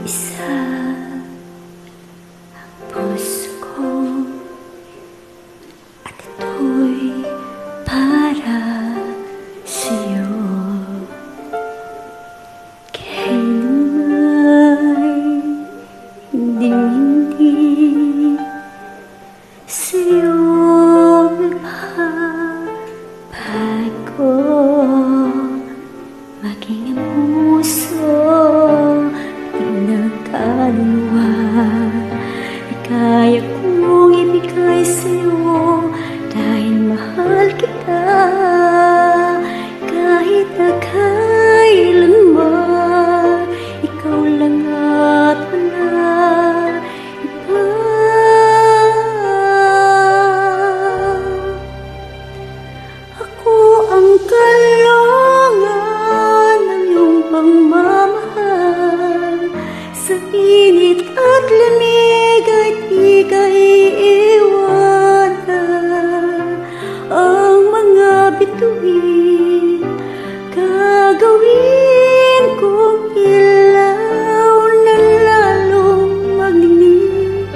isa ang puso ko, at ito'y para sa'yo. Kailan'y hindi sa'yo magbabago, maging ang puso kaluluwa ay kaya kong ibigay sa'yo dahil mahal kita kahit na kailanman. Ikaw lang at wala iba. Ako ang kalungan ng iyong pagmamahal. Sa init at lamig ay di ka iiwanan. Ang mga bituin gagawin kong ilaw na lalong magnining.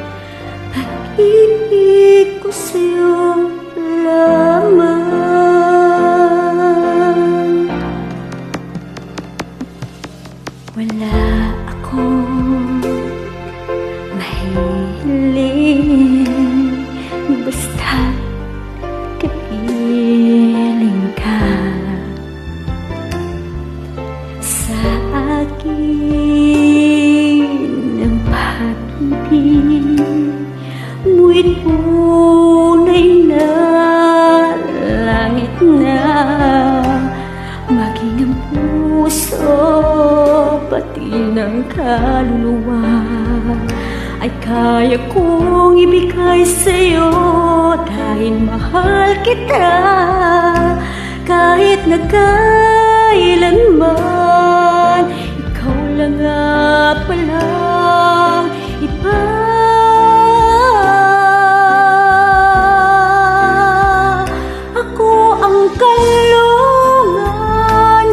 Pag-ibig ko sa'yo lamang. Wala akong mahiling, basta kapiling ka sa akin. Ang pag-ibig mo'y tunay na langit na, maging ang puso pati ng kaluluwa ay kaya kong ibigay sa'yo dahil mahal kita kahit na kailanman. Ikaw lang at walang iba. Ako ang kalungan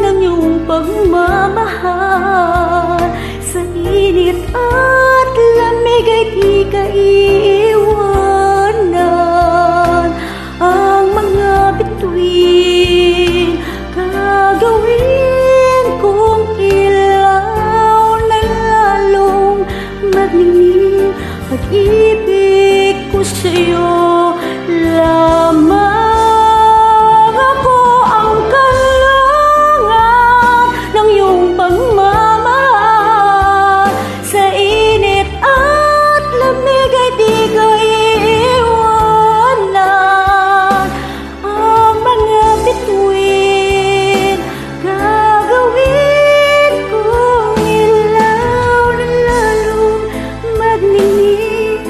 ng iyong pagmamahal. Sa init at lamig ay di ka iiwanan. Ang mga bituin gagawin kong ilaw na lalong magnining. Pag-ibig ko sa'yo lamang. Ako ang kalungan ng iyong pagmamahal. Sa init at lamig ay di ka iiwanan. Ang mga bituin gagawin kong ilaw na lalong magnining.